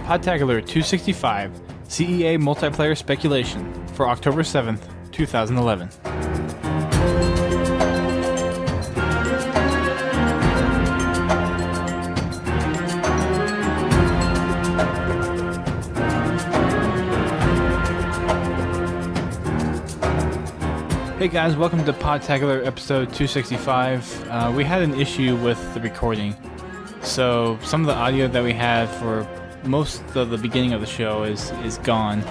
Podtacular 265 CEA multiplayer speculation for October 7th, 2011. Hey guys, welcome to Podtacular episode 265. We had an issue with the recording, so some of the audio that we had for most of the beginning of the show is gone.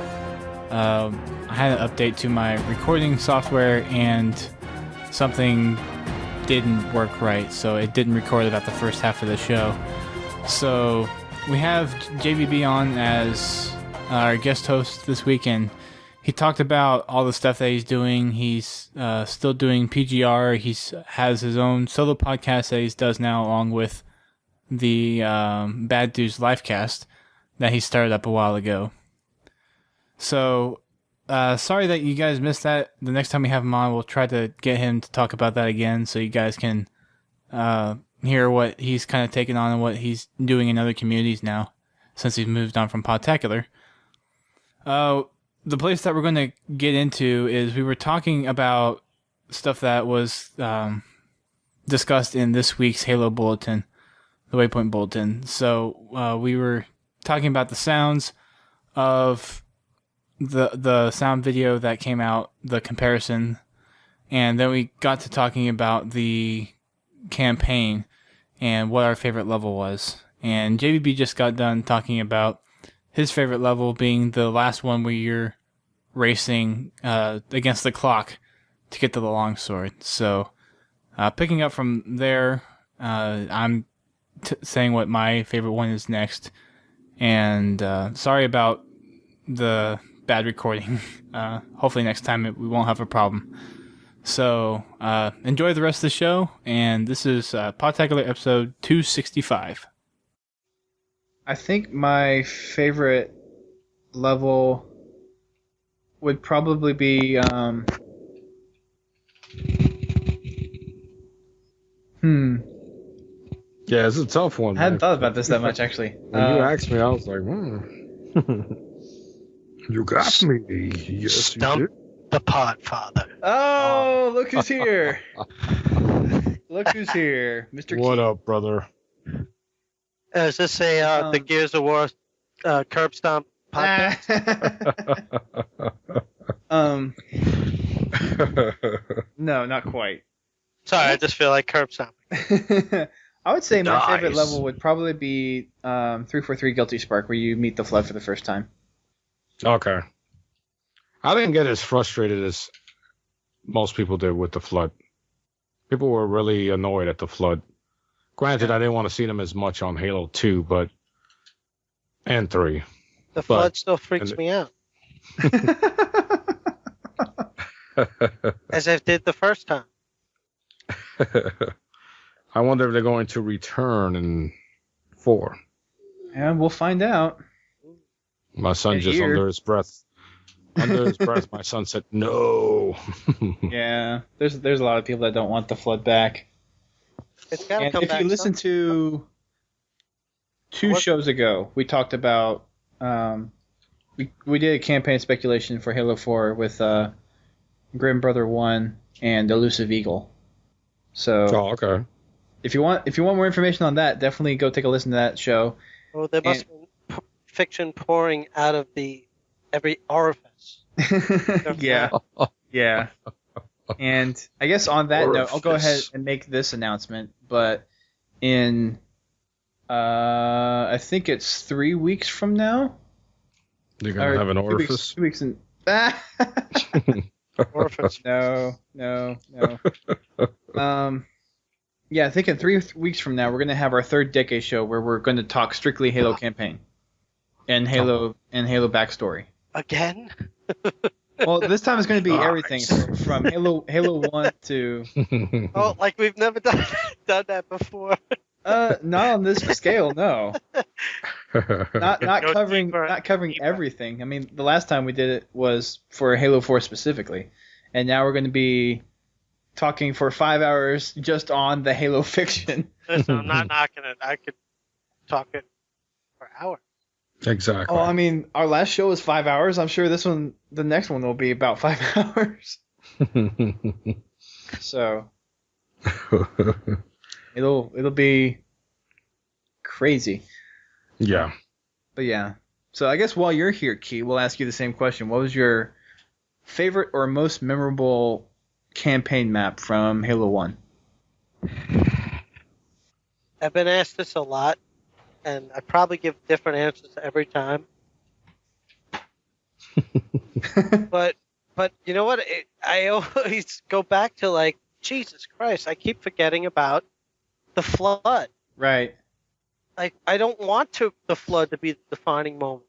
I had an update to my recording software and something didn't work right, so it didn't record about the first half of the show. So we have JVB on as our guest host this weekend. He talked about all the stuff that he's doing. He's still doing PGR. He has his own solo podcast that he does now, along with the Bad Dudes Lifecast that he started up a while ago. So, sorry that you guys missed that. The next time we have him on, we'll try to get him to talk about that again so you guys can hear what he's kind of taken on and what he's doing in other communities now, since he's moved on from Podtacular. The place that we're going to get into is we were talking about stuff that was discussed in this week's Halo Bulletin, the Waypoint Bulletin. So we were talking about the sounds of the sound video that came out, the comparison, and then we got to talking about the campaign and what our favorite level was. And JVB just got done talking about his favorite level being the last one where you're racing against the clock to get to the longsword. So picking up from there, I'm saying what my favorite one is next. And sorry about the bad recording. Hopefully next time we won't have a problem. So enjoy the rest of the show. And this is Podtacular episode 265. I think my favorite level would probably be Yeah, it's a tough one. I hadn't thought about this that much, actually. When you asked me, I was like, You got me. Yes, Stump you did. the Podfather. Oh, look who's here. Look who's here. Mr. What Kete. up, brother? Is this the Gears of War curb stomp podcast? No, not quite. Sorry, I just feel like curb stomping. I would say my favorite Nice. level would probably be 343 Guilty Spark, where you meet the Flood for the first time. Okay. I didn't get as frustrated as most people did with the Flood. People were really annoyed at the Flood. Granted, I didn't want to see them as much on Halo 2, and 3. The Flood still freaks me out. As I did the first time. I wonder if they're going to return in 4. And we'll find out. My son just under his breath, my son said, no. Yeah, there's a lot of people that don't want the Flood back. It's got to And come if back. you listen to two shows ago, we talked about we did a campaign speculation for Halo 4 with Grim Brother 1 and Elusive Eagle. So Okay. if you want more information on that, definitely go take a listen to that show. Well, there must be fiction pouring out of every orifice. Yeah. Yeah. And I guess on that note, I'll go ahead and make this announcement. But in, I think it's 3 weeks from now. You're going to have an orifice? 2 weeks in. Orifice. No. Yeah, I think in 3 weeks from now, we're going to have our third decade show where we're going to talk strictly Halo campaign and Halo backstory. Again? Well, this time it's going to be everything from Halo 1 to... Oh, like we've never done that before. Not on this scale, no. Not Go covering deeper, not covering deeper. everything. I mean, the last time we did it was for Halo 4 specifically, and now we're going to be talking for 5 hours just on the Halo fiction. Listen, I'm not knocking it. I could talk it for hours. Exactly. Oh, I mean, our last show was 5 hours. I'm sure the next one will be about 5 hours. So it'll be crazy. Yeah. But yeah. So I guess while you're here, Key, we'll ask you the same question. What was your favorite or most memorable campaign map from Halo 1? I've been asked this a lot, and I probably give different answers every time. but you know what? I always go back to, like, Jesus Christ, I keep forgetting about the flood. Right. Like, I don't want the flood to be the defining moment,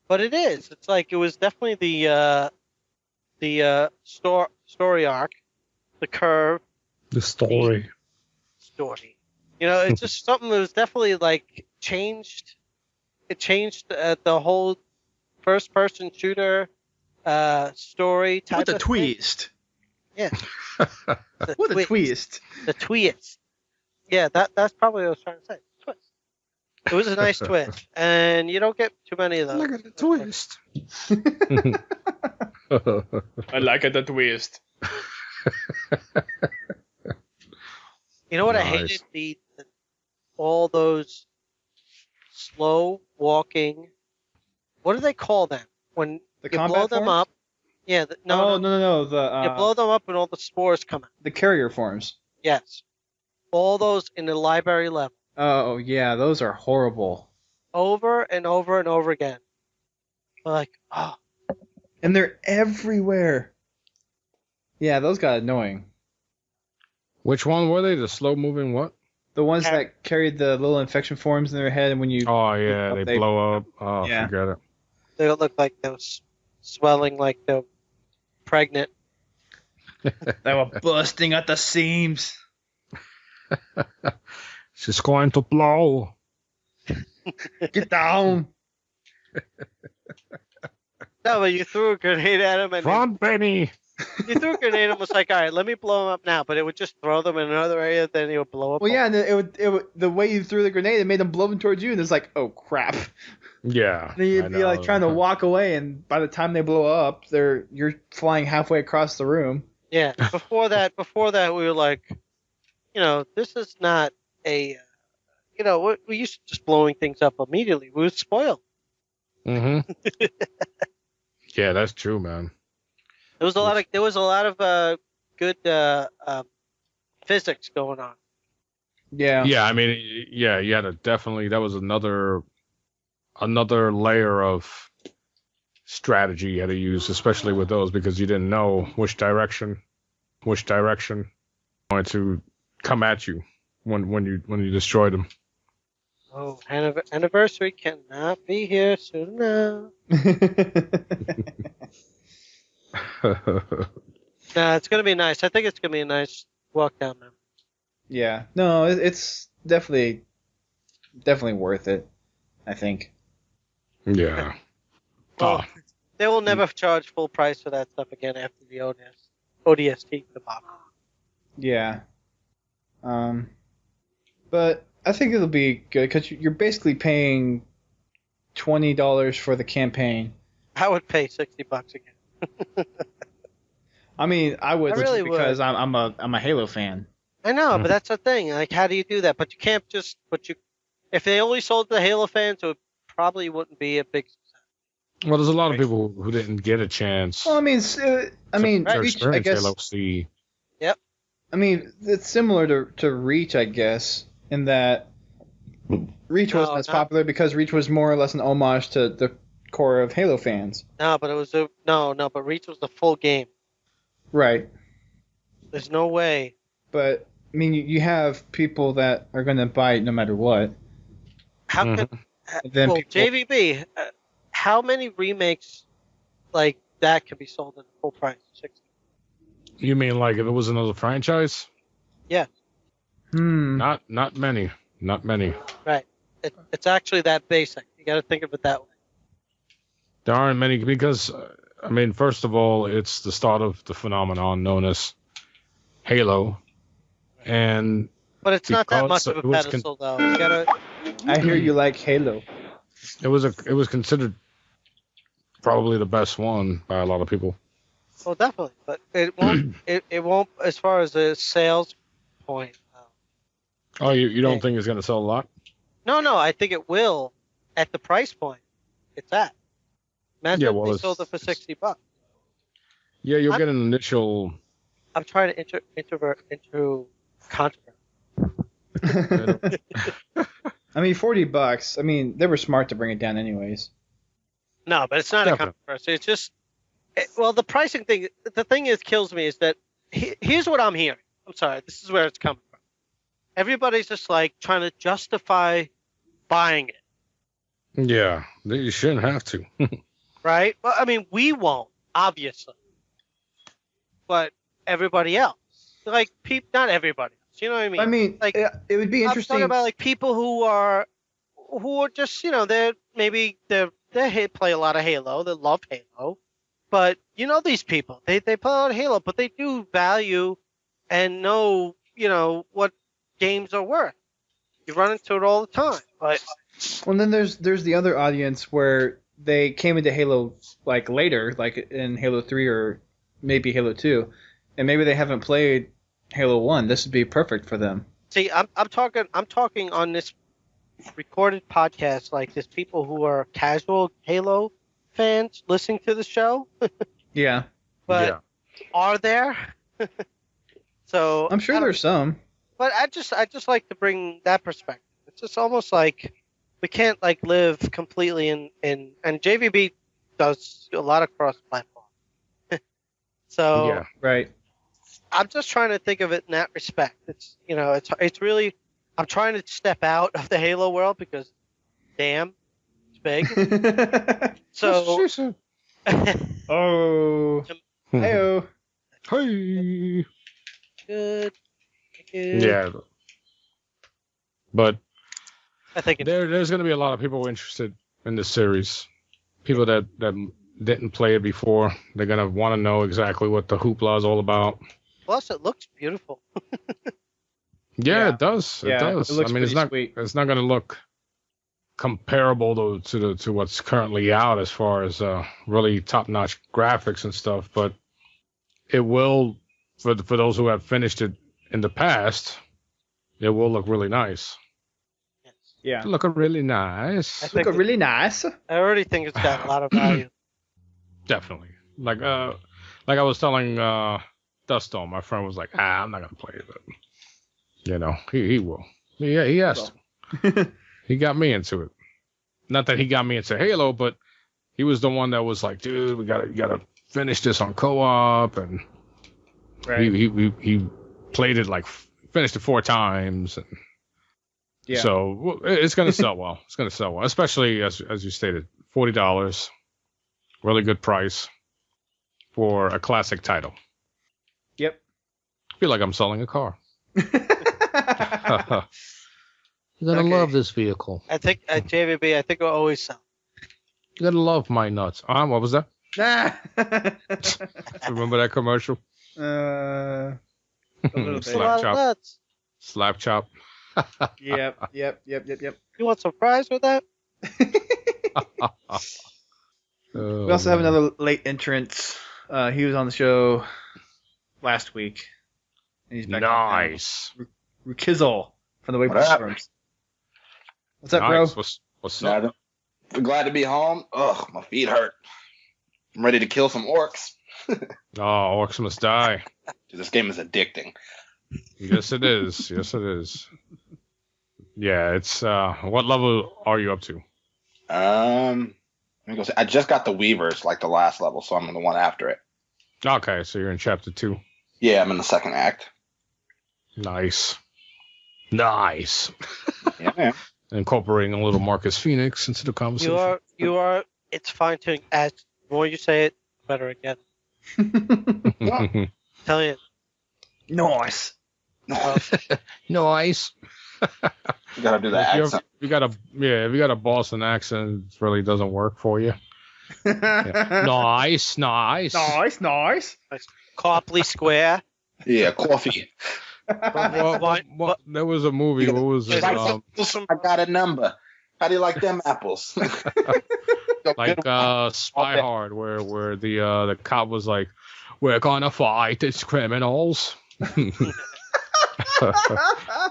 but it is. It's like it was definitely the story arc, the curve, The story. story. You know, it's just something that was definitely like changed. It changed the whole first-person shooter story type. With a of twist. Thing. Yeah. With a twist. The twist. Yeah, that's probably what I was trying to say. Twist. It was a nice twist, and you don't get too many of those. Look at the twist. I like it, the twist. You know what I Nice. hated? All those slow walking. What do they call them when The you combat blow them forms? up? Yeah. No. You blow them up and all the spores come out. The carrier forms. Yes. All those in the library level. Oh, yeah, those are horrible. Over and over and over again. Like, oh. And they're everywhere. Yeah, those got annoying. Which one were they? The slow moving what? The ones that carried the little infection forms in their head, and when you... Oh, yeah, they blow up. Oh, Yeah. forget it. They look like they're swelling like they're pregnant. They were busting at the seams. She's going to blow. Get down. No, but you threw a grenade at him, and Run, Benny. you threw a grenade and was like, all right, let me blow him up now. But it would just throw them in another area, then it would blow up. Well, yeah, and it would the way you threw the grenade, it made them blow them towards you, and it's like, oh, crap. Yeah. Then you'd I be like know. trying to walk away, and by the time they blow up, you're flying halfway across the room. Yeah. Before that, we were like, you know, this is not a, you know, we used to just blowing things up immediately. We would spoil. Mm-hmm. Yeah, that's true, man. There was a lot of good physics going on. Yeah. Yeah, I mean, yeah, you had to definitely. That was another layer of strategy you had to use, especially with those, because you didn't know which direction going to come at you when you destroyed them. Oh, anniversary cannot be here soon enough. No, it's gonna be nice. I think it's gonna be a nice walk down there. Yeah. No, it's definitely worth it, I think. Yeah. Well, they will never charge full price for that stuff again after the ODST debacle. Yeah. But I think it'll be good because you're basically paying $20 for the campaign. I would pay $60 again. I mean, I would I really because I'm a Halo fan. I know, but that's the thing. Like, how do you do that? But you can't just. If they only sold to the Halo fans, it probably wouldn't be a big success. Well, there's a lot of people who didn't get a chance. Well, I mean, to Reach, I experience guess. Halo CE. Yep. I mean, it's similar to Reach, I guess, in that Reach wasn't as popular because Reach was more or less an homage to the core of Halo fans. No, but it was but Reach was the full game. Right. There's no way. But I mean, you have people that are going to buy it no matter what. How could Then well, people- JVB? How many remakes like that could be sold at full price? 60. You mean like if it was another franchise? Yeah. Not many. Not many. Right. It's actually that basic. You got to think of it that way. There aren't many because, I mean, first of all, it's the start of the phenomenon known as Halo, and But it's not that because much of a it was pedestal, though. You gotta. I hear you like Halo. it was considered probably the best one by a lot of people. Well, definitely, but it won't. it won't as far as a sales point. Oh, you don't think it's gonna sell a lot? No, I think it will at the price point it's at. Imagine if they sold it for $60. Yeah, you'll get an initial. I'm trying to introvert into controversy. I mean, $40. I mean, they were smart to bring it down, anyways. No, but it's not a controversy. It's just, well, the pricing thing. The thing is kills me is that here's what I'm hearing. I'm sorry, this is where it's coming from. Everybody's just like trying to justify buying it. Yeah, you shouldn't have to. Right? Well, I mean, we won't, obviously. But everybody else. Like, not everybody else. You know what I mean? I mean, like, it would be I'm interesting. talking about, like, people who are just, you know, they play a lot of Halo. They love Halo. But, you know these people. They play a lot of Halo, but they do value and know, you know, what games are worth. You run into it all the time. But Well, then there's the other audience where they came into Halo like later, like in Halo 3 or maybe Halo 2, and maybe they haven't played Halo 1. This would be perfect for them. see, I'm talking on this recorded podcast, like there's people who are casual Halo fans listening to the show. Yeah. But are there? So I'm sure there's some. But I just like to bring that perspective. It's just almost like we can't like live completely in and JVB does a lot of cross platform. So Yeah. Right. I'm just trying to think of it in that respect. It's you know, it's really I'm trying to step out of the Halo world because damn, it's big. So Oh. Hey-oh. Hey. good. Yeah. But I think there's going to be a lot of people interested in this series. People that didn't play it before. They're going to want to know exactly what the hoopla is all about. plus it looks beautiful. Yeah, it does. Yeah, it does. it looks I mean, it's pretty not sweet. it's not going to look comparable to what's currently out as far as really top-notch graphics and stuff, but it will for those who have finished it in the past, it will look really nice. Yeah. It'll look really nice. think Look really nice. I already think it's got a lot of value. Definitely. Like I was telling Dustone, my friend was like, I'm not gonna play it, but you know, he will. Yeah, he has to. He got me into it. Not that he got me into Halo, but he was the one that was like, dude, you gotta finish this on co-op, and Right. he played it finished it 4 times, and Yeah. so it's gonna sell well. It's gonna sell well, especially as you stated, $40, really good price for a classic title. Yep. I feel like I'm selling a car. You're gonna Okay. love this vehicle. I think at JVB, I think we'll always sell. You're gonna love my nuts. What was that? Ah. Remember that commercial? A little It's a bit. lot chop. of nuts. Slap chop. Yep. You want some fries with that? We also have another late entrant. He was on the show last week. And he's back. Nice. Rukizzel from the Waypoint What up? forums. What's up, bro? Nice. What's up? Glad to be home. Ugh, my feet hurt. I'm ready to kill some orcs. Oh, orcs must die. Dude, this game is addicting. Yes, it is. Yes, it is. Yeah, it's. What level are you up to? Let me go see. I just got the Weavers, like the last level, so I'm in the one after it. Okay, so you're in chapter 2. Yeah, I'm in the second act. Nice. Yeah, man. Incorporating a little Marcus Phoenix into the conversation. You are. It's fine to as the more you say it, the better it gets. Tell you. Nice. Nice. You gotta do that accent. If you got a Boston accent, it really doesn't work for you. Yeah. Nice. Nice. Copley Square. Yeah, coffee. There was a movie. What was it? I got a number. How do you like them apples? Like Spy Hard, where the cop was like, "We're gonna fight these criminals."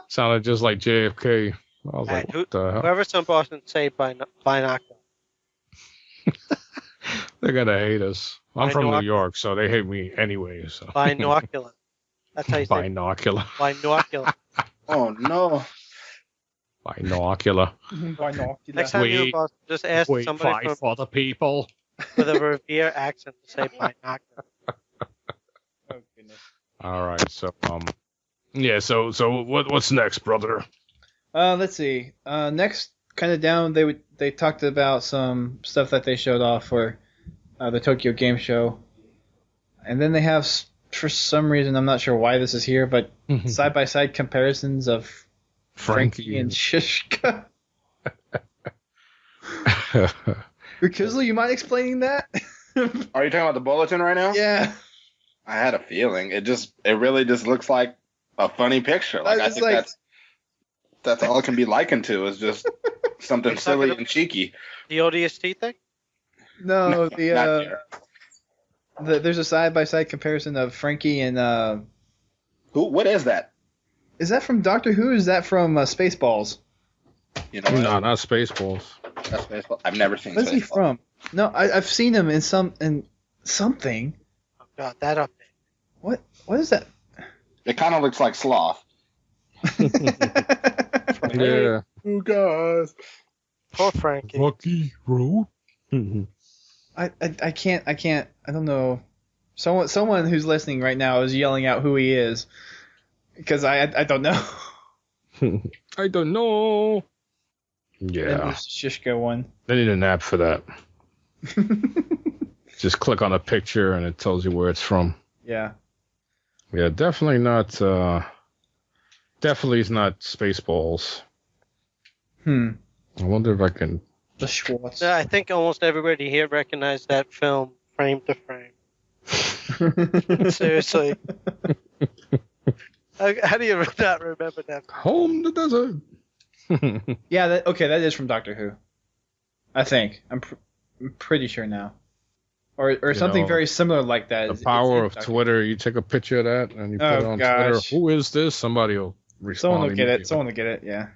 Sounded just like JFK. I was like, what the hell? Whoever's from Boston, say binocular. They're gonna hate us. I'm from New York, so they hate me anyway. So. Binocular. That's how you say Binocular. Binocular. Oh no. Binocular. Next time you're in Boston, just ask somebody for the people with a Revere accent to say binocular. Oh goodness. All right, so yeah, so what's next, brother? Let's see. Next, kind of down, they talked about some stuff that they showed off for the Tokyo Game Show, and then they have, for some reason, I'm not sure why this is here, but side by side comparisons of Frankie and Shishka. Rukizzel, you mind explaining that? Are you talking about the bulletin right now? Yeah. I had a feeling. It really just looks like a funny picture. Like I think that's all it can be likened to, is just something silly and cheeky. The ODST thing? No, there's a side by side comparison of Frankie and who? What is that? Is that from Doctor Who? Or is that from Spaceballs? You know, no, not Spaceballs. That's Spaceballs. I've never seen. What's he from? No, I've seen him in something. Oh God, that update. What is that? It kind of looks like Sloth. Yeah. Who guys? Poor Frankie. Rocky Road. I can't. I don't know. Someone who's listening right now is yelling out who he is, because I don't know. I don't know. Yeah. And there's the Shishka one. They need an app for that. Just click on a picture and it tells you where it's from. Yeah. Yeah, definitely not. Definitely is not Spaceballs. I wonder if I can. The Schwartz. Yeah, I think almost everybody here recognized that film frame to frame. Seriously. How do you not remember that? Home the desert. Yeah. That is from Doctor Who. I think. I'm pretty sure now. Or something very similar like that. The power of Twitter. You take a picture of that and you put it on Twitter. Who is this? Somebody will respond. Someone will get it. Yeah.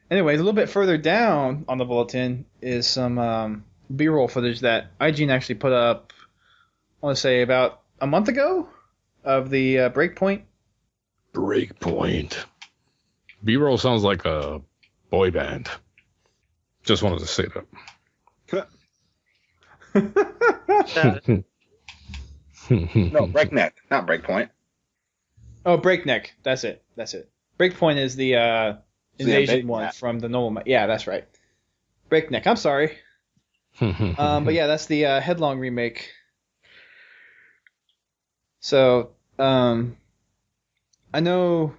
Anyways, a little bit further down on the bulletin is some B-roll footage that IGN actually put up, I want to say about a month ago, of the Breakpoint. Breakpoint. B-roll sounds like a boy band. Just wanted to say that. No, Breakneck, not Breakpoint. Oh, Breakneck. That's it. Breakpoint is the invasion one from the normal. Yeah, that's right. Breakneck. I'm sorry. But yeah, that's the Headlong remake. So, I know.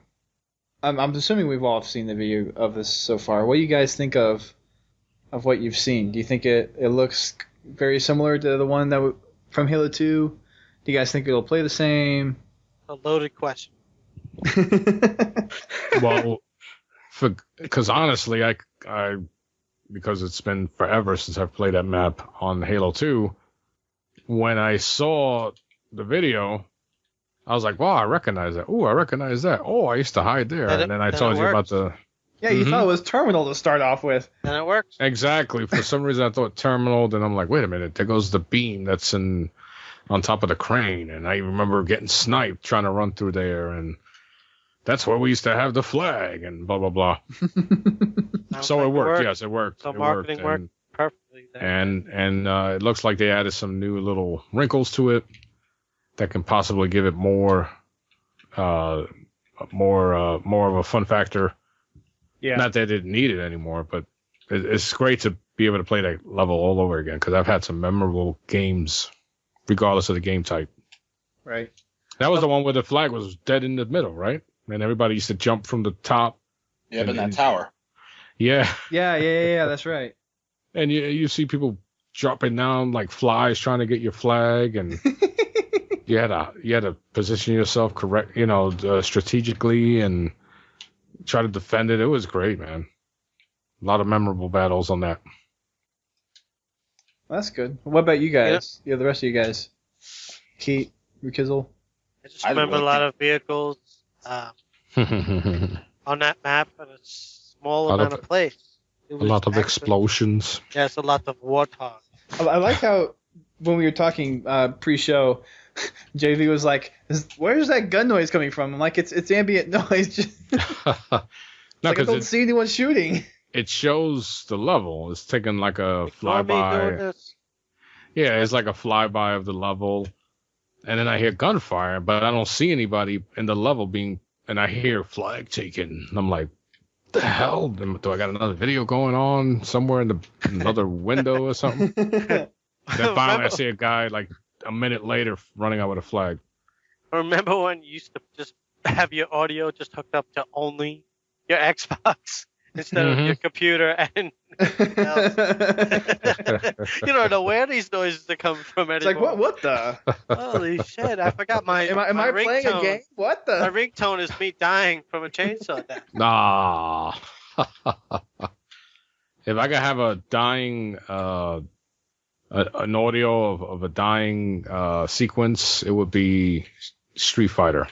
I'm assuming we've all seen the video of this so far. What do you guys think of what you've seen? Do you think it looks very similar to the one that from Halo 2? Do you guys think it'll play the same? A loaded question. Well, because honestly, I because it's been forever since I've played that map on Halo 2. When I saw the video, I was like, "Wow, I recognize that. Oh, I recognize that. Oh, I used to hide there." And then I told you about the. Yeah, you thought it was Terminal to start off with. And it works. Exactly. For some reason, I thought Terminal. Then I'm like, wait a minute. There goes the beam that's on top of the crane. And I remember getting sniped trying to run through there. And that's where we used to have the flag and blah, blah, blah. So it worked. Yes, it worked. So marketing worked perfectly there. And it looks like they added some new little wrinkles to it that can possibly give it more of a fun factor. Yeah. Not that I didn't need it anymore, but it's great to be able to play that level all over again, because I've had some memorable games, regardless of the game type. Right. That was the one where the flag was dead in the middle, right? And everybody used to jump from the top. Yeah, in that tower. Yeah. Yeah, that's right. And you see people dropping down like flies trying to get your flag, and You had to position yourself correct, strategically and try to defend it. It was great, man. A lot of memorable battles on that. Well, that's good. What about you guys? Yeah, the rest of you guys. Kete, Rukizzel. I just remember a lot of vehicles on that map in a small amount of place. A lot of explosions. Yes, a lot of warthog. I like how when we were talking pre-show, JV was like, "Where's that gun noise coming from?" I'm like, "It's ambient noise." I don't see anyone shooting. It shows the level. It's taking like a flyby. Yeah, it's like a flyby of the level, and then I hear gunfire, but I don't see anybody in the level and I hear flag taken. And I'm like, the hell? Do I got another video going on somewhere in another window or something? Then finally I see a guy like a minute later running out with a flag. Remember when you used to just have your audio just hooked up to only your Xbox instead of your computer and anything else? You don't know where these noises are coming from anymore. It's like, what the? Holy shit, I forgot my Am I playing a game? What the? My ringtone is me dying from a chainsaw death. Nah. If I could have a dying, an audio of a dying sequence, it would be Street Fighter.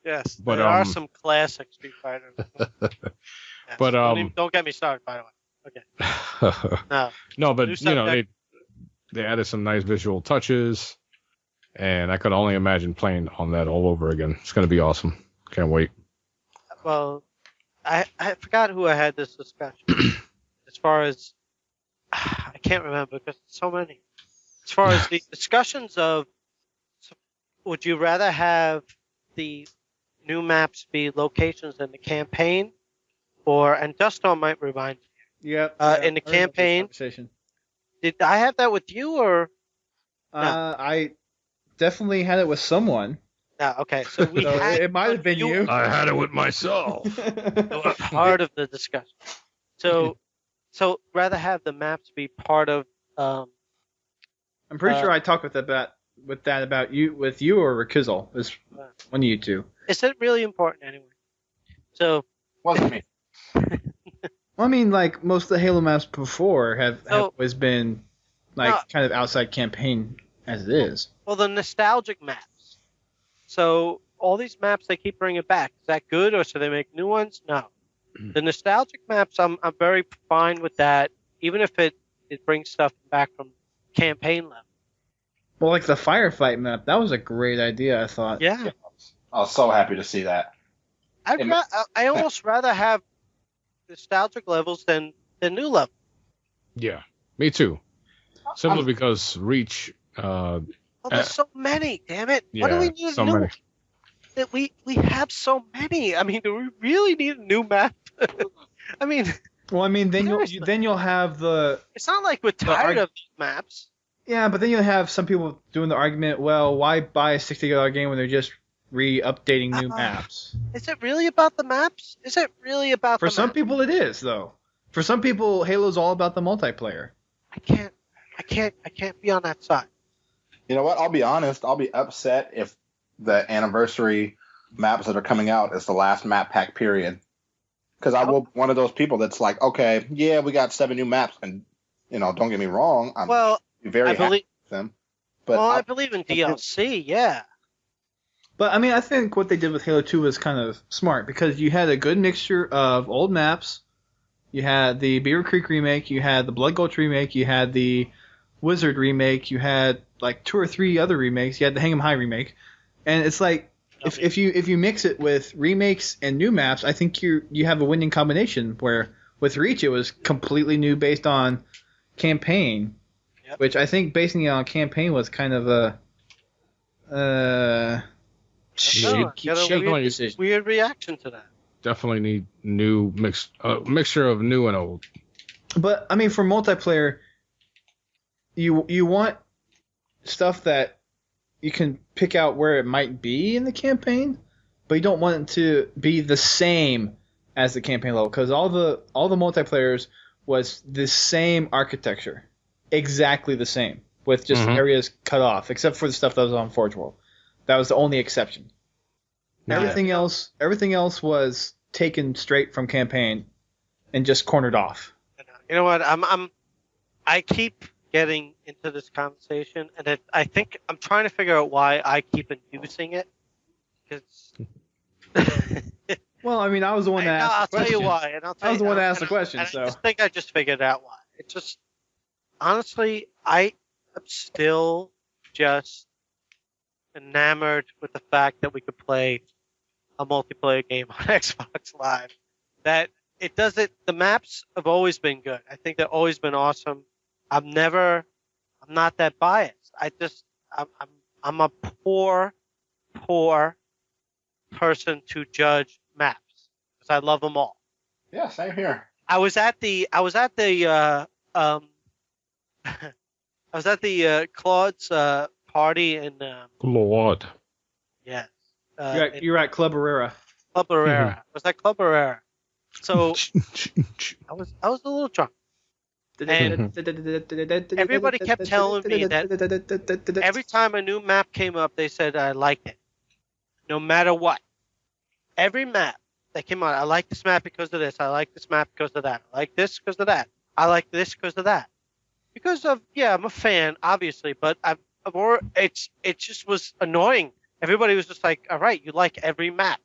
Yes, but, there are some classic Street Fighters. Yes. But don't get me started, by the way. Okay. No, but they added some nice visual touches, and I could only imagine playing on that all over again. It's going to be awesome. Can't wait. Well, I forgot who I had this discussion. As far as I can't remember because there's so many. As far as the discussions of, would you rather have the new maps be locations in the campaign, and Duststorm might remind you. Yeah. In the campaign. Did I have that with you or? No? I definitely had it with someone. No, okay. So it might have been you. I had it with myself. Part of the discussion. So rather have the maps be part of. I'm pretty sure I talked with that about you or Rukizzel. It was one of you two. Is it really important anyway? So wasn't me. Well, I mean, like most of the Halo maps before have always been kind of outside campaign as it is. Well, the nostalgic maps. So all these maps they keep bringing back. Is that good, or should they make new ones? No. The nostalgic maps, I'm very fine with that, even if it brings stuff back from campaign level. Well, like the firefight map, that was a great idea, I thought. Yeah. I was so happy to see that. I almost rather have nostalgic levels than new levels. Yeah, me too. Simply because Reach. There's so many. Damn it! Yeah, what do we need so new? Many. That we have so many. I mean, do we really need a new map? I mean. Well, I mean, then you'll have the. It's not like we're tired of these maps. Yeah, but then you'll have some people doing the argument. Well, why buy a $60 game when they're just re-updating new maps? Is it really about the maps? Is it really about? For some people, it is though. For some people, Halo's all about the multiplayer. I can't be on that side. You know what? I'll be honest. I'll be upset if the anniversary maps that are coming out is the last map pack period. Because I will one of those people that's like, okay, yeah, we got 7 new maps, and don't get me wrong, I'm very happy with them. But I believe in DLC, yeah. But I mean, I think what they did with Halo 2 was kind of smart because you had a good mixture of old maps. You had the Beaver Creek remake, you had the Blood Gulch remake, you had the Wizard remake, you had like 2 or 3 other remakes. You had the Hang 'em High remake, and it's like if you mix it with remakes and new maps, I think you have a winning combination. Where with Reach it was completely new based on campaign, which I think basing it on campaign was kind of a weird reaction to that. Definitely need new mixture of new and old. But I mean, for multiplayer, you want stuff that you can pick out where it might be in the campaign, but you don't want it to be the same as the campaign level because all the multiplayers was the same architecture, exactly the same. with just areas cut off, except for the stuff that was on Forge World. That was the only exception. Everything else was taken straight from campaign and just cornered off. You know what? I keep getting into this conversation, and I think I'm trying to figure out why I keep inducing it. Well, I mean, I was the one that asked the question. I'll tell you why, and I was the one that asked the question. So I think I just figured out why. It's just honestly, I am still just enamored with the fact that we could play a multiplayer game on Xbox Live. That it doesn't. The maps have always been good. I think they've always been awesome. I'm not that biased. I'm a poor person to judge maps because I love them all. Yeah, same here. I was at the Claude's party in Claude. yes. you're at Club Herrera. Club Herrera. Was that Club Herrera? So I was a little drunk. And everybody kept telling me that every time a new map came up, they said I liked it. No matter what. Every map that came out, I like this map because of this. I like this map because of that. I like this because of that. I like this because of that. Because of, I'm a fan, obviously, but it just was annoying. Everybody was just like, all right, you like every map.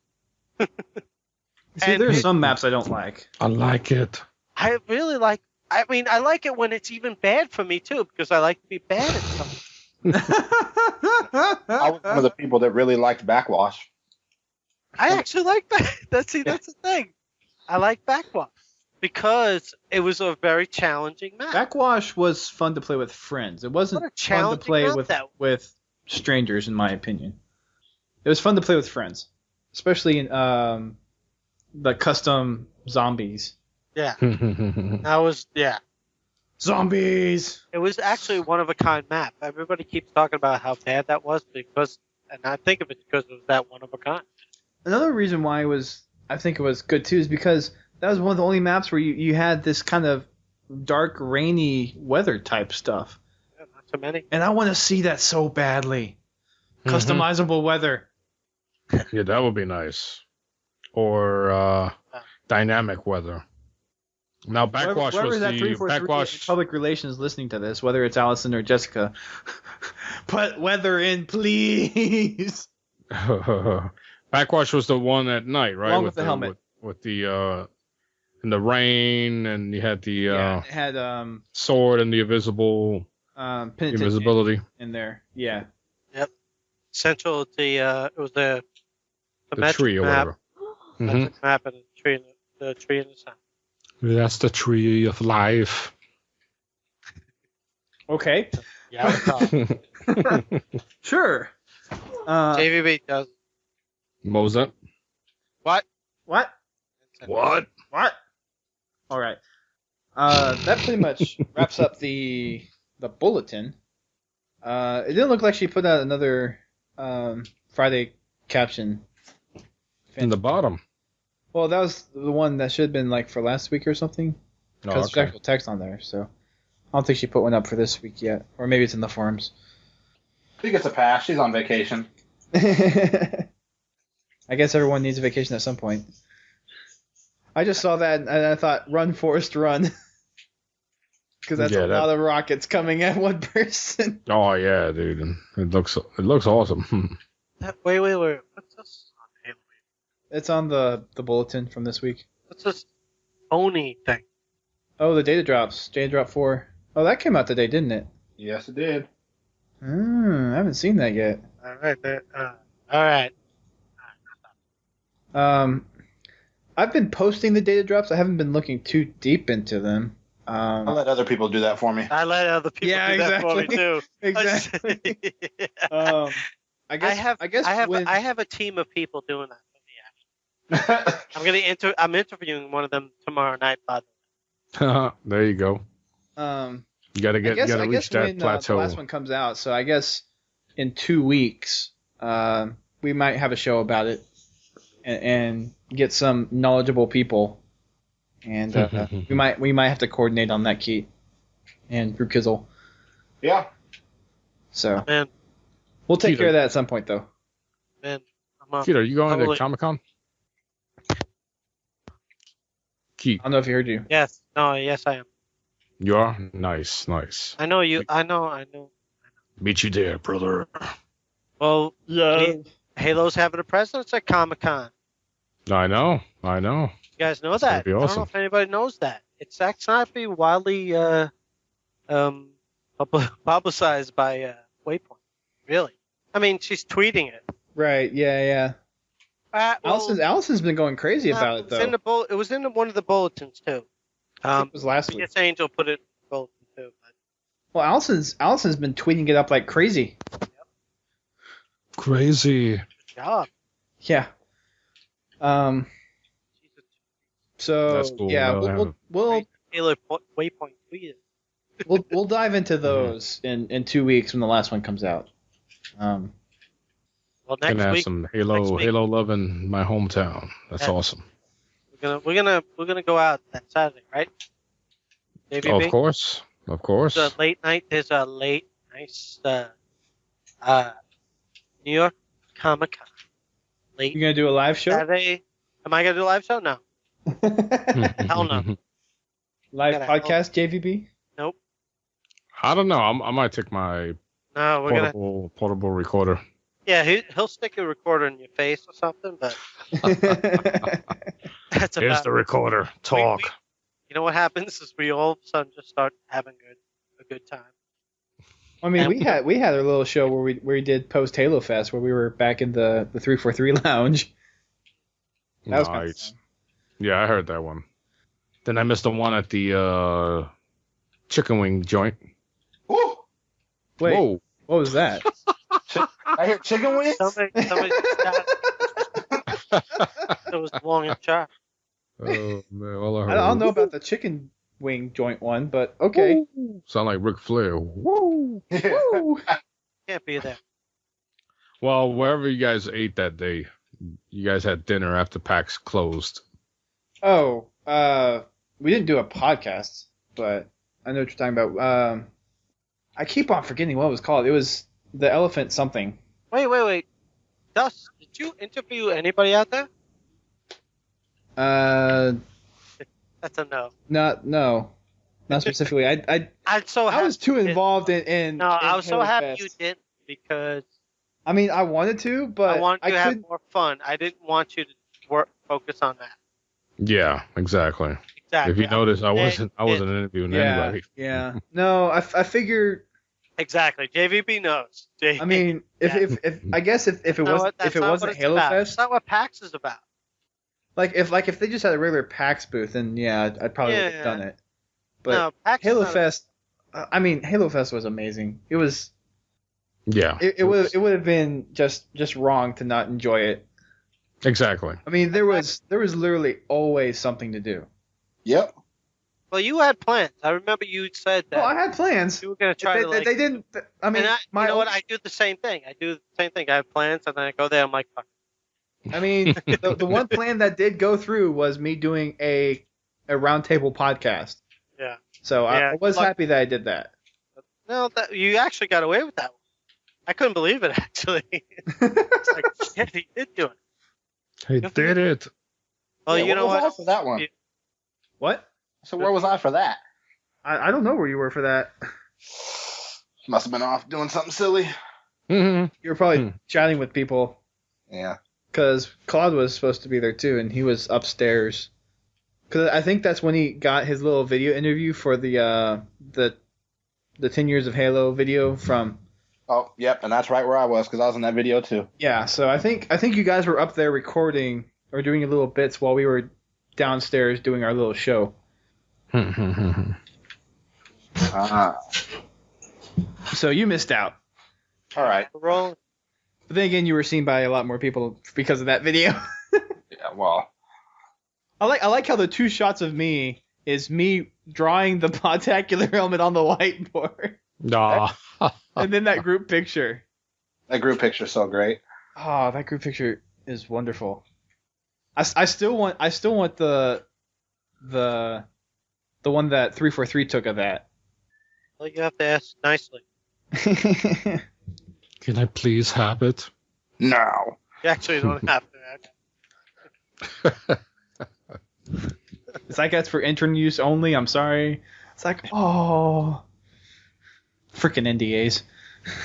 See, there's some maps I don't like. I like it. I really like. I mean, I like it when it's even bad for me too, because I like to be bad at something. I was one of the people that really liked Backwash. I actually like that's the thing. I like Backwash because it was a very challenging map. Backwash was fun to play with friends. It wasn't fun to play with strangers, in my opinion. It was fun to play with friends, especially in the custom zombies. Yeah. That was, Zombies! It was actually one of a kind map. Everybody keeps talking about how bad that was and I think of it because it was that one of a kind. Another reason why I think it was good too is because that was one of the only maps where you had this kind of dark, rainy weather type stuff. Yeah, not so many. And I want to see that so badly. Customizable weather. Yeah, that would be nice. Or dynamic weather. Now, Backwash whoever was that the 343 Backwash. public relations listening to this, whether it's Allison or Jessica, put weather in, please. Backwash was the one at night, right? Along with the helmet. With the in the rain, and you had the it had sword and the invisible invisibility in there. Yeah. Yep. Central it was the tree or map. whatever. Metric map and the tree in the center. That's the tree of life. Okay. Yeah, Sure. JVB does. What was that? What? What? What? What? All right. That pretty much wraps up the bulletin. It didn't look like she put out another Friday caption. In the bottom. Well, that was the one that should have been like for last week or something. Because there's actual text on there, so I don't think she put one up for this week yet. Or maybe it's in the forums. She gets a pass. She's on vacation. I guess everyone needs a vacation at some point. I just saw that and I thought, run, Forrest, run. Because that's a lot of rockets coming at one person. Oh, yeah, dude. It looks awesome. Wait. What's this? It's on the bulletin from this week. What's this Oni thing? Oh, the data drops. Data drop 4. Oh, that came out today, didn't it? Yes, it did. I haven't seen that yet. All right. I've been posting the data drops. I haven't been looking too deep into them. I'll let other people do that for me. I let other people do that for me too. Exactly. I have a team of people doing that for me. Actually, I'm interviewing one of them tomorrow night. By the way. There you go. You gotta reach that plateau. The last one comes out, so I guess in 2 weeks we might have a show about it and get some knowledgeable people, and we might have to coordinate on that, Kete and Rukizzel. Yeah. So Man, we'll take Peter. care of that at some point, though. man, I'm Keith, are you going Totally. to Comic-Con? Keith, I don't know if he heard you. Yes. No. Yes, I am. you are? Nice. I know you. I know. Meet you there, brother. Well, Yeah. Halo's having a presence at Comic-Con. I know. You guys know It's gonna that? be I don't awesome. know if anybody knows that. It's actually not being widely publicized by Waypoint. Really? I mean, she's tweeting it. Right. Yeah. Well, Allison's been going crazy about it, was in though. it was in one of the bulletins too. I think it was last I week. guess Angel put it in the bulletin too. But Well, Allison's been tweeting it up like crazy. Crazy. good job. Yeah. So That's cool. yeah, Well, we'll Halo Waypoint tweeted. we'll dive into those in 2 weeks when the last one comes out. Well, Gonna next have week some next Halo week. Halo love in my hometown. That's Yeah. awesome. we're gonna go out that Saturday, right? Oh, of course. There's a late night. There's a late, nice New York Comic Con. Late You gonna do a live show? Saturday. Am I gonna do a live show? No. Hell no. Live Gotta podcast, JVB? Nope. I don't know. I might take my No, we're gonna. portable recorder. Yeah, he'll stick a recorder in your face or something, but that's Here's about. the recorder. Talk. You know what happens is we all of a sudden just start having a good time. I mean, we had our little show where we did post Halo Fest where we were back in the 343 lounge. That was kind of Nice. fun. Yeah, I heard that one. Then I missed the one at the chicken wing joint. Woo! Wait, Whoa. what was that? I hear chicken wings. Somebody that was long and sharp. Oh man, all I heard. I don't know about the chicken wing joint one, but okay. Woo. Sound like Ric Flair. Woo. Woo. Can't be there. Well, wherever you guys ate that day, you guys had dinner after PAX closed. Oh, we didn't do a podcast, but I know what you're talking about. I keep on forgetting what it was called. It was the elephant something. Wait. Dust, did you interview anybody out there? That's a no. Not specifically. I was too involved in. No, I was so Halo happy Fest. you didn't because I mean, I wanted to, but I wanted you to have couldn't. more fun. I didn't want you to focus on that. Yeah, exactly. Exactly. If you notice, I wasn't Yeah. interviewing Yeah, anybody. yeah. No, I figured. Exactly. JVB knows. I mean, if I guess if it was if it wasn't Halo That's Fest, not what PAX is about. if they just had a regular PAX booth, then yeah, I'd probably would have done it. But no, PAX Halo is not Fest, I mean, Halo Fest was amazing. It was. Yeah. It would have been just wrong to not enjoy it. Exactly. I mean, there was literally always something to do. Yep. Well, you had plans. I remember you said that Well, I had plans. you were going to try to like. They didn't. I mean, and you know what? I do the same thing. I have plans, and then I go there. I'm like, fuck. I mean, the one plan that did go through was me doing a roundtable podcast. Yeah. So Yeah, I was look- happy that I did that. No, you actually got away with that one. I couldn't believe it actually. It's like, shit, he did do it. He did it. Well, Yeah, you know where was I what? for that one? You- What? So where was I for that? I don't know where you were for that. Must have been off doing something silly. Mm-hmm. You were probably chatting with people Yeah. because Claude was supposed to be there too, and he was upstairs. Because I think that's when he got his little video interview for the 10 years of Halo video from. Oh, yep. And that's right where I was because I was in that video too. Yeah, so I think you guys were up there recording or doing your little bits while we were downstairs doing our little show. Ah. So you missed out. All right. We're rolling. But then again, you were seen by a lot more people because of that video. Yeah. Well. I like how the two shots of me is me drawing the Podtacular helmet on the whiteboard, Nah. and then that group picture. That group picture's so great. Oh, that group picture is wonderful. I still want the one that 343 took of that. Well, you have to ask nicely. Can I please have it? No. You actually don't have to. It's like that's for intern use only. I'm sorry. It's like, oh, freaking NDAs.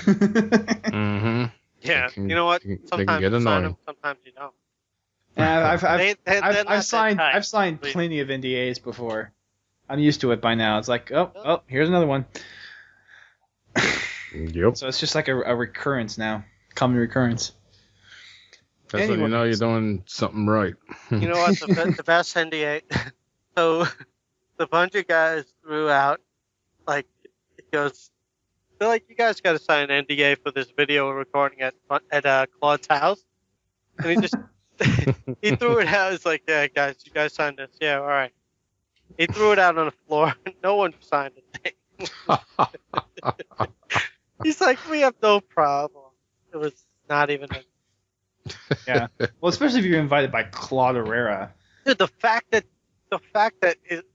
Mm-hmm. Yeah, They can- you know what? they can Sometimes get you sign annoying. them, sometimes you don't. Yeah, They're not that tight. I've signed Please. plenty of NDAs before. I'm used to it by now. It's like, oh, here's another one. Yep. So it's just like a recurrence now, common recurrence. That's when you know you're doing something right. You know what? The best NDA. So the bunch of guys threw out, like, it goes, I feel like you guys got to sign an NDA for this video we're recording at Claude's house. And he just, he threw it out. It's like, yeah, guys, you guys signed this. Yeah, all right. He threw it out on the floor. No one signed it. He's like, we have no problem. It was not even a... Yeah. Well, especially if you're invited by Claude Herrera. Dude, the fact that it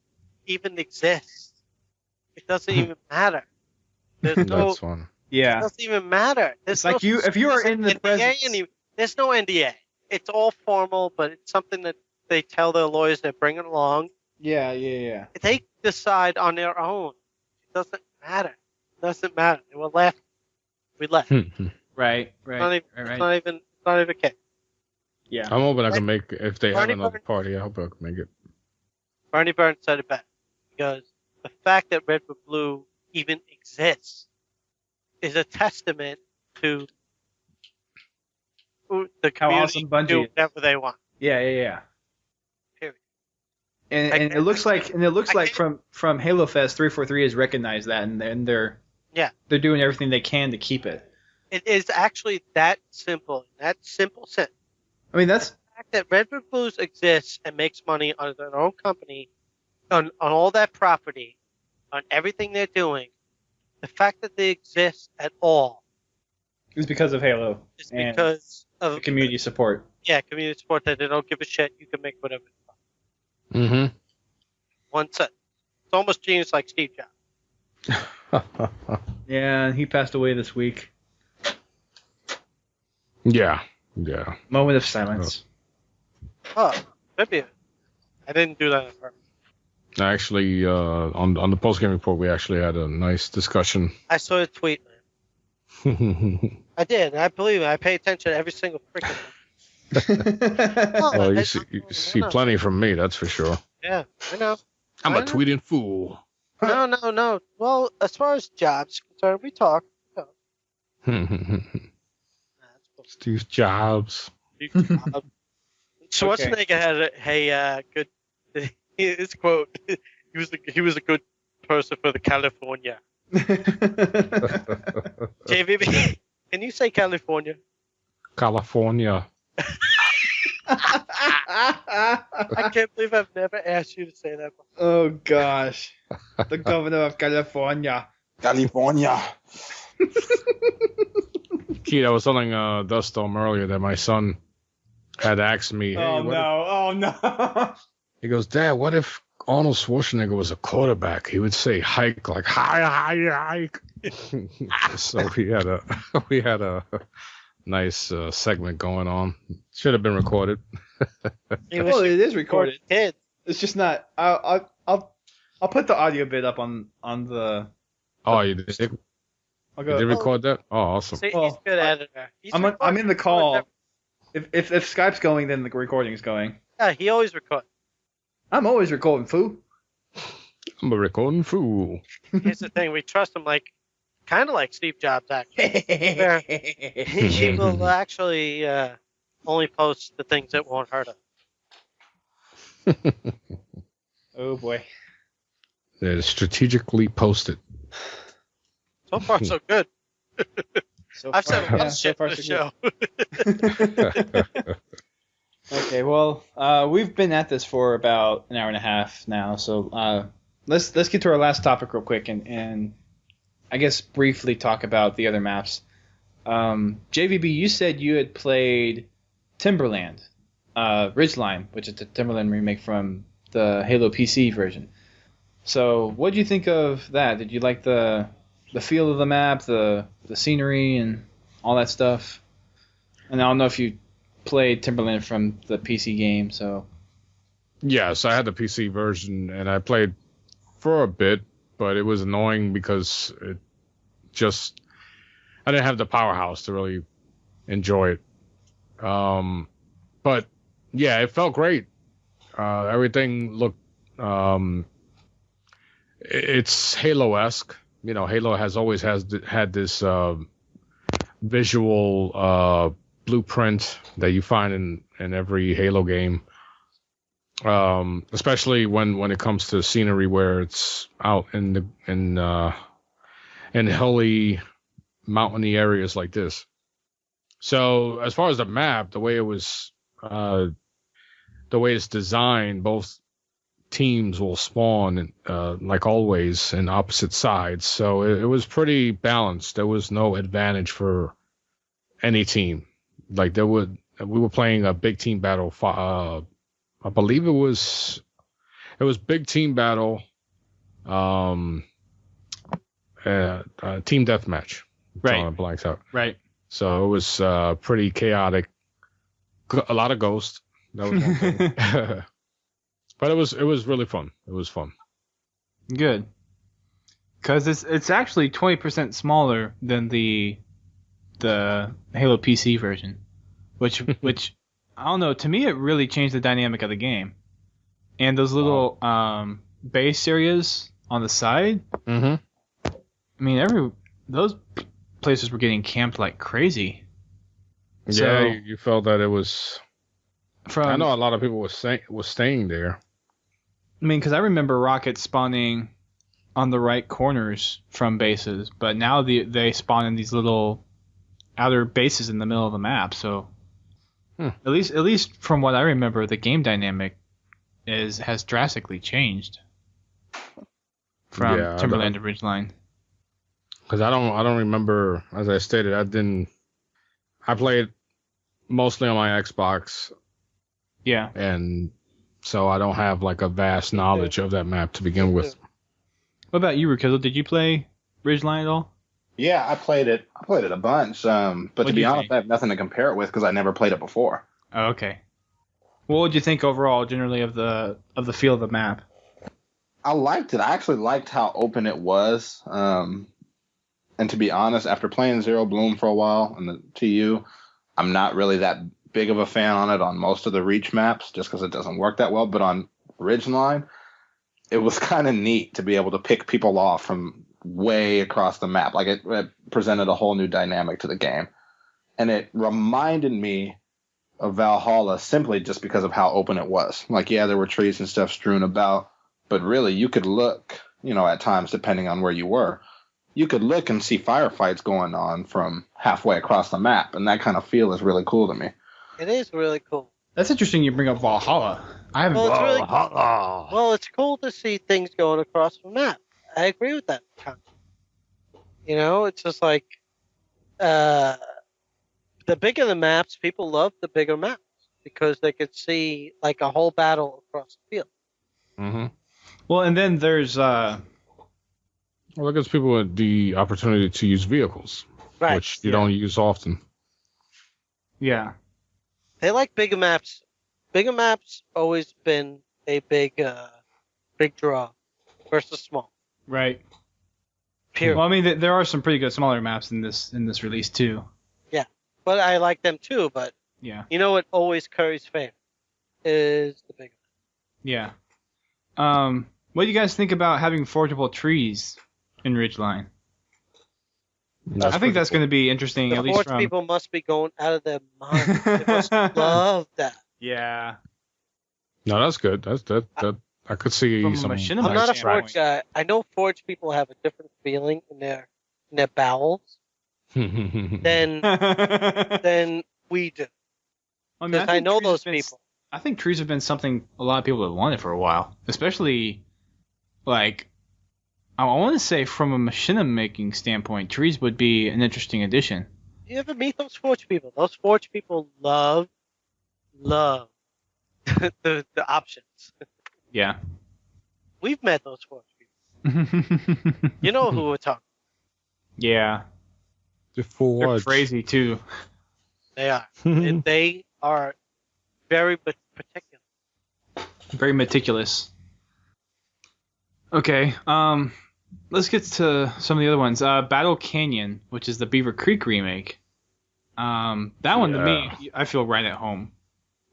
even exists, it doesn't even matter. There's no, That's fun. it Yeah. doesn't even matter. There's It's like if you are in the presence. There's no NDA. It's all formal, but it's something that they tell their lawyers they're bringing along. Yeah. They decide on their own. It doesn't matter. It doesn't matter. They were left. We left. Right. It's not even a case. Yeah. I'm hoping I can make if they have Barney another Burns- party. I hope I can make it. Barney Burns said it best because the fact that Red with Blue even exists is a testament to the How community awesome Bungie do is. whatever they want. Yeah. Period. And I it can't- looks like I from Halo Fest 343 has recognized that and they're doing everything they can to keep it. It is actually that simple. That simple sense. I mean that's The fact that Redwood Blues exists and makes money on their own company, on all that property, on everything they're doing, the fact that they exist at all is because of Halo is and because of the community support. Yeah, community support that they don't give a shit. You can make whatever. Mm-hmm. One set. It's almost genius like Steve Jobs. Yeah, he passed away this week. Yeah. Moment of silence. Oh, could be. I didn't do that on purpose. Actually, on the post game report, we actually had a nice discussion. I saw a tweet, man. I did. I believe it. I pay attention to every single freaking thing. Well, you see plenty from me, that's for sure. Yeah, I know. I'm I a know. tweeting fool. No. Well, as far as jobs concerned, we talk. Steve Jobs. Schwarzenegger had a good. His quote. He was a good person for the California. JVB, can you say California? California. I can't believe I've never asked you to say that before. Oh gosh, the governor of California. California. Kete, I was telling Dustom earlier that my son had asked me, hey, Oh no! he goes, Dad, what if Arnold Schwarzenegger was a quarterback? He would say hike, like hike. So we had a nice segment going on. Should have been recorded. Well, it is recorded. Kids. It's just not. I'll put the audio bit up on the. Oh, you did? I'll Did you go. record that? Oh, awesome. See, he's Well, a good editor. He's I'm recording. in the call. If Skype's going, then the recording's going. Yeah, he always records. I'm always recording, foo. I'm a recording fool. Here's the thing: we trust him, kind of like Steve Jobs, actually. Where he will actually only post the things that won't hurt us. Oh boy. They're strategically posted. So far, so good. So I've far, said a lot yeah, of so shit far, for the so show. good. Okay, well, we've been at this for about an hour and a half now, so let's get to our last topic real quick and I guess briefly talk about the other maps. JVB, you said you had played Timberland, Ridgeline, which is the Timberland remake from the Halo PC version. So, what did you think of that? Did you like the feel of the map, the scenery, and all that stuff. And I don't know if you played Timberland from the PC game, so. Yes, I had the PC version, and I played for a bit, but it was annoying because I didn't have the powerhouse to really enjoy it. But yeah, it felt great. Everything looked, it's Halo-esque. You know, Halo had this visual blueprint that you find in every Halo game. Especially when it comes to scenery where it's out in hilly, mountainy areas like this. So as far as the map, the way it's designed, both teams will spawn like always in opposite sides. So it was pretty balanced. There was no advantage for any team. Like we were playing a big team battle. I believe it was big team battle, team deathmatch. Right. Blanks out. Right. So it was pretty chaotic. A lot of ghosts. That was one thing. But it was really fun. It was fun. Good. Because it's actually 20% smaller than the Halo PC version, which I don't know. To me, it really changed the dynamic of the game. And those little base areas on the side. Mm-hmm. I mean, those places were getting camped like crazy. Yeah, you felt that it was. I know a lot of people was staying there. I mean, because I remember rockets spawning on the right corners from bases, but now they spawn in these little outer bases in the middle of the map. So. At least from what I remember, the game dynamic has drastically changed from Timberland to Ridgeline. Because I don't remember, as I stated, I played mostly on my Xbox. Yeah. And so I don't have like a vast knowledge of that map to begin with. What about you, Rukizzel? Did you play Ridgeline at all? Yeah, I played it a bunch. But to be honest, I have nothing to compare it with because I never played it before. Oh, okay. What would you think overall, generally, of the feel of the map? I liked it. I actually liked how open it was. And to be honest, after playing Zero Bloom for a while in the TU, I'm not really that big of a fan on it on most of the Reach maps, just because it doesn't work that well. But on Ridgeline, it was kind of neat to be able to pick people off from way across the map. Like it presented a whole new dynamic to the game, and it reminded me of Valhalla simply just because of how open it was. Like, yeah, there were trees and stuff strewn about, but really you could look, at times depending on where you were, you could look and see firefights going on from halfway across the map, and that kind of feel is really cool to me. It is really cool. That's interesting you bring up Valhalla. I haven't. Well, it's cool to see things going across the map. I agree with that concept. It's just like the bigger the maps, people love the bigger maps because they could see like a whole battle across the field. Mm-hmm. Well, and then there's well, it gives people the opportunity to use vehicles, right, which you don't use often. Yeah. They like bigger maps. Bigger maps always been a big draw versus small. Right. Period. Well, I mean, there are some pretty good smaller maps in this release too. Yeah, but I like them too. But yeah, what always curries favor is the bigger. Yeah. What do you guys think about having forgeable trees in Ridgeline? I think that's going to be interesting. The at least from people must be going out of their minds. They must love that. Yeah. No, that's good. That I could see from some. I'm not a Forge guy. I know Forge people have a different feeling in their bowels than we do. I mean, I know those people. I think trees have been something a lot of people have wanted for a while, especially like I want to say from a machinima making standpoint, trees would be an interesting addition. You ever meet those Forge people? Those Forge people love the options. Yeah. We've met those Forge people. You know who we're talking Yeah. The full They're watch. crazy, too. They are. And they are very particular. Very meticulous. Okay, let's get to some of the other ones. Battle Canyon, which is the Beaver Creek remake. That one, to me, I feel right at home.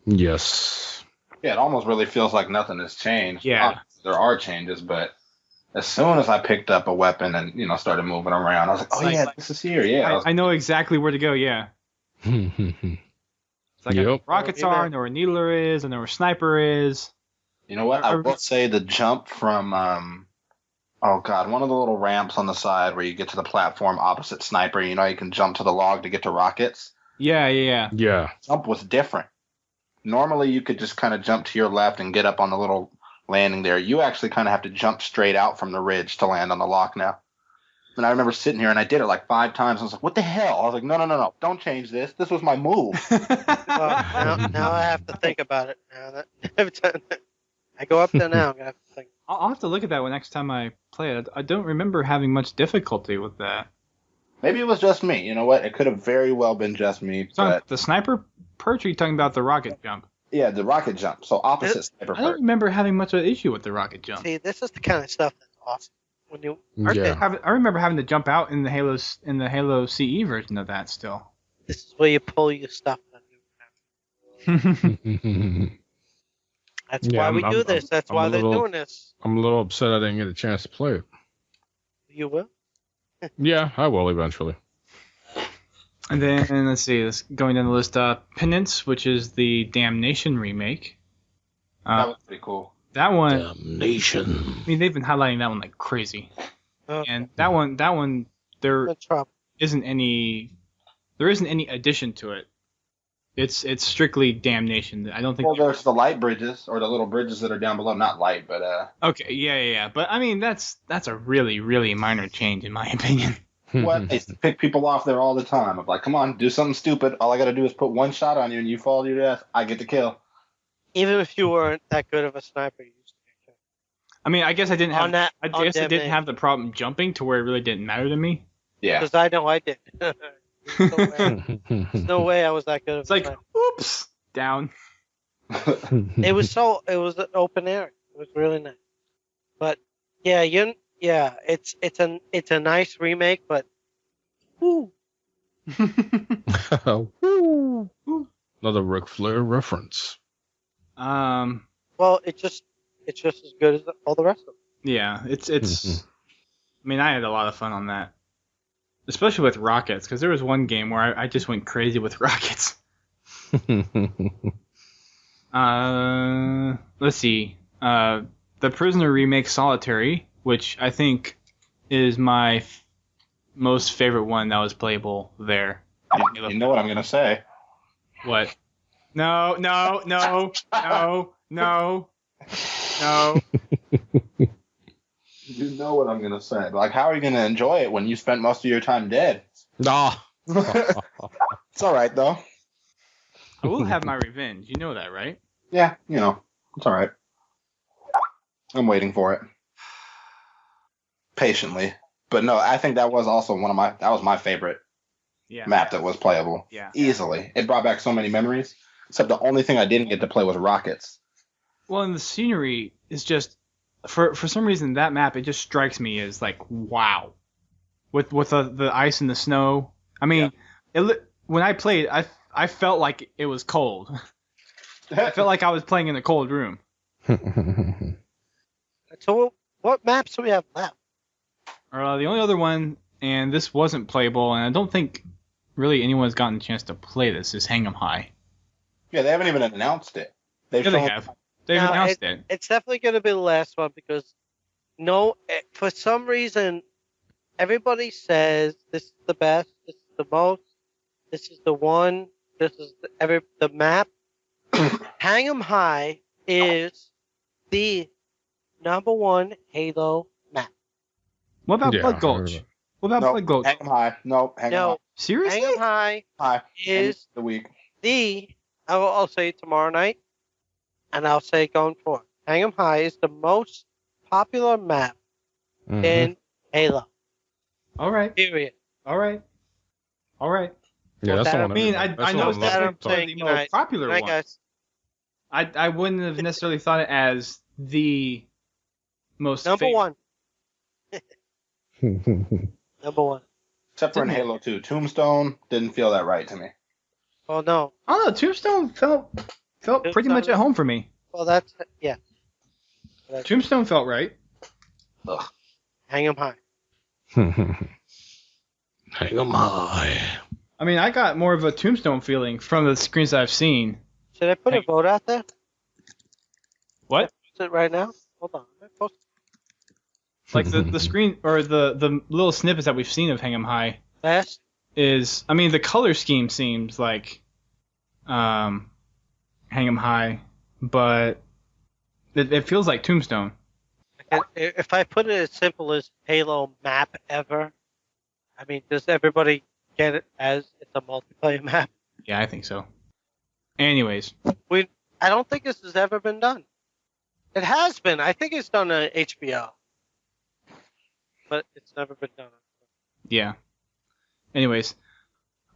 Yes. Yeah, it almost really feels like nothing has changed. Yeah. Obviously, there are changes, but as soon as I picked up a weapon and started moving around, I was like, "Oh yeah, this is here." Yeah, I know exactly where to go. Yeah. It's like I know where rockets are, I know where needler is, I know where sniper is. You know what? I will say the jump from oh god, one of the little ramps on the side where you get to the platform opposite sniper. You can jump to the log to get to rockets. Yeah. Jump was different. Normally, you could just kind of jump to your left and get up on the little landing there. You actually kind of have to jump straight out from the ridge to land on the lock now. And I remember sitting here and I did it like 5 times. I was like, "What the hell?" I was like, "No, don't change this. This was my move." Well, now I have to think about it. Now that I go up there now, I'm gonna have to think. I'll have to look at that one next time I play it. I don't remember having much difficulty with that. Maybe it was just me. You know what? It could have very well been just me. But the sniper perch, or are you talking about the rocket jump? Yeah, the rocket jump. So opposite sniper perch. I don't remember having much of an issue with the rocket jump. See, this is the kind of stuff that's awesome. When you I remember having to jump out in the Halo CE version of that still. This is where you pull your stuff. That's why we do this. That's why they're doing this. I'm a little upset I didn't get a chance to play it. You will? Yeah, I will eventually. And then, let's see, going down the list, Penance, which is the Damnation remake. That was pretty cool. That one... Damnation. I mean, they've been highlighting that one like crazy. And that one, there isn't any addition to it. It's strictly Damnation. I don't think. Well, there's the light bridges or the little bridges that are down below. Not light, but Okay, yeah. But I mean, that's a really, really minor change in my opinion. What? They pick people off there all the time. I'm like, come on, do something stupid. All I got to do is put one shot on you, and you fall to your death. I get the kill. Even if you weren't that good of a sniper, you used to get killed. I mean, I guess I didn't have. I didn't have the problem jumping to where it really didn't matter to me. Yeah. Because I know I did. There's no way I was that good. It's like, oops, down. It was an open area. It was really nice. But yeah, it's a nice remake, but woo. Woo. Another Ric Flair reference. Well, it's just as good as all the rest of them. Yeah, it's. I mean, I had a lot of fun on that. Especially with rockets, because there was one game where I just went crazy with rockets. Let's see. The Prisoner remake Solitary, which I think is my most favorite one that was playable there. You know what I'm going to say. What? No. You know what I'm going to say. Like, how are you going to enjoy it when you spent most of your time dead? Nah. It's all right, though. I will have my revenge. You know that, right? Yeah, it's all right. I'm waiting for it. Patiently. But no, I think that was also that was my favorite map that was playable. Yeah. Easily. It brought back so many memories. Except the only thing I didn't get to play was rockets. Well, and the scenery is just, for some reason, that map, it just strikes me as like, wow. With the ice and the snow. I mean, when I played, I felt like it was cold. I felt like I was playing in a cold room. So what maps do we have left? The only other one, and this wasn't playable, and I don't think really anyone's gotten a chance to play this, is Hang 'em High. Yeah, they haven't even announced it. They have. They've announced it. It's definitely going to be the last one because for some reason, everybody says this is the best, this is the most, this is the one, this is the map. Hang 'em High is the #1 Halo map. What about Blood Gulch? What about Blood Gulch? Hang 'em High. No, Hang 'em High. Seriously? Hang 'em High is the week. I'll say it tomorrow night, and I'll say it going forward. Hang 'em High is the most popular map in Halo. All right. Period. All right. Yeah, that's the that- one. I mean, I that's the know one it's That love I'm to talk. saying, the good most night. popular Good night, one. guys. I wouldn't have necessarily thought it as the most Number favorite. one. Number one. Except for in Didn't it? Halo 2. Tombstone didn't feel that right to me. Oh no. I don't know. Tombstone felt pretty much at home for me. Well, that's yeah. Tombstone felt right. Ugh. Hang 'em high. Hang 'em high. I mean, I got more of a Tombstone feeling from the screens that I've seen. Should I put a Hey. vote out there? What? Is it right now? Hold on. Like the screen or the little snippets that we've seen of Hang 'em High Fast. is, I mean, the color scheme seems like Hang 'em High, but it feels like Tombstone. And if I put it as simple as Halo map ever, I mean, does everybody get it as it's a multiplayer map? Yeah, I think so. Anyways, I don't think this has ever been done. It has been. I think it's done on HBO, but it's never been done. yeah. Anyways,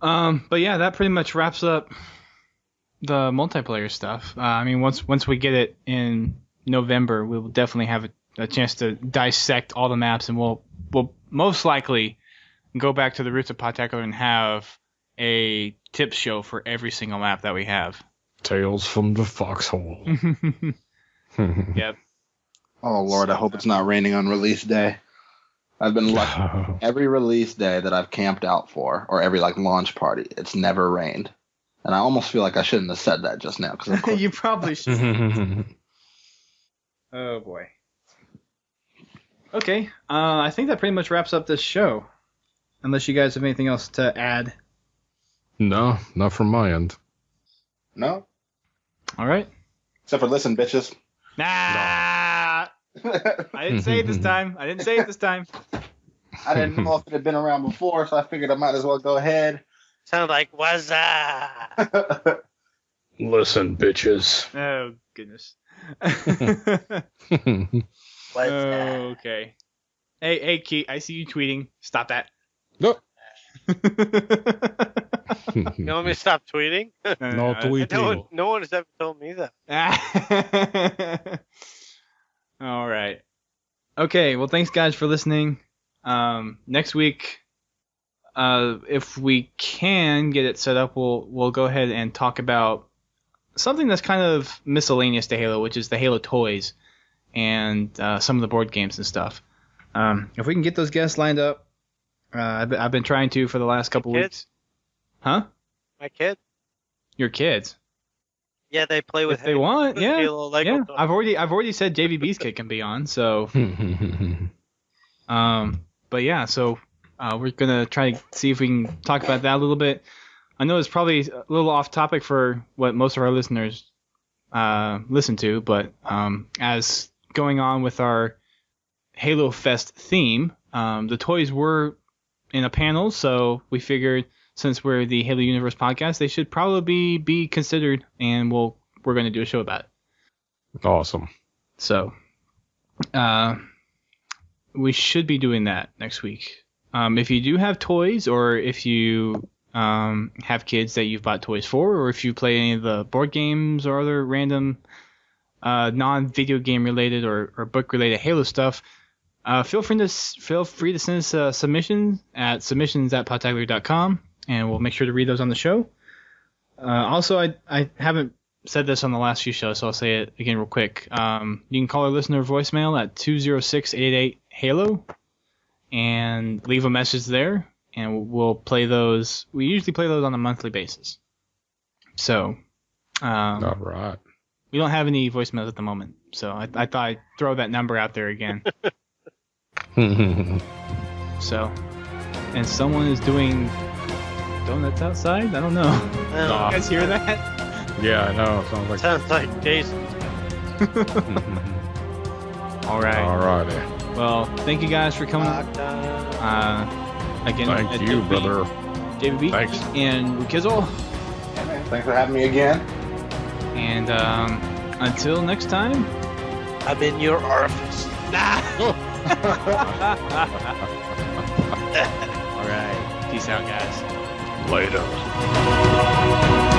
but yeah, that pretty much wraps up the multiplayer stuff. I mean, once we get it in November, we will definitely have a chance to dissect all the maps, and we'll most likely go back to the roots of Podtacular and have a tip show for every single map that we have. Tales from the Foxhole. Yep. Oh, Lord, I hope it's not raining on release day. I've been lucky. Every release day that I've camped out for, or every launch party, it's never rained. And I almost feel like I shouldn't have said that just now. Cause of course, You probably should. Oh boy. Okay, I think that pretty much wraps up this show. Unless you guys have anything else to add. No, not from my end. no. All right. Except for listen, bitches. Nah. I didn't say it this time. I didn't say it this time. I didn't know if it had been around before, so I figured I might as well go ahead. Sounds like what's that? Listen, bitches. Oh goodness. What's that? Okay. Hey, Kete, I see you tweeting. Stop that. No. You want me to stop tweeting? No tweeting. No one has ever told me that. All right. Okay. Well, thanks guys for listening. Next week, if we can get it set up, we'll go ahead and talk about something that's kind of miscellaneous to Halo, which is the Halo toys and some of the board games and stuff. If we can get those guests lined up, I've been trying to for the last couple Kids? weeks. Huh? My kid? Your kids? Yeah, they play with If they want, yeah. Halo Lego Yeah, toys. I've already said JVB's kid can be on. So, but yeah, so we're gonna try to see if we can talk about that a little bit. I know it's probably a little off topic for what most of our listeners listen to, but as going on with our Halo Fest theme, the toys were in a panel, so we figured since we're the Halo Universe podcast, they should probably be considered, and we're going to do a show about it. Awesome. So, we should be doing that next week. If you do have toys, or if you have kids that you've bought toys for, or if you play any of the board games or other random non-video game related or book related Halo stuff, feel free to send us a submission at submissions@podtacular.com, and we'll make sure to read those on the show. Also, I haven't said this on the last few shows, so I'll say it again real quick. You can call our listener voicemail at 206-888-HALO and leave a message there, and we'll play those. We usually play those on a monthly basis. So, All right. we don't have any voicemails at the moment, so I thought I'd throw that number out there again. So, and someone is doing donuts outside? I don't know. You guys hear that? Yeah, I know. Sounds like. Sounds like Jason. All right. Alrighty. Well, thank you guys for coming on. Again, Thank you, brother. JVB Thanks. and Rukizzel. Yeah, man. Thanks for having me again. And until next time. I'm in your orifice. Nah. All right. Peace out, guys. Later.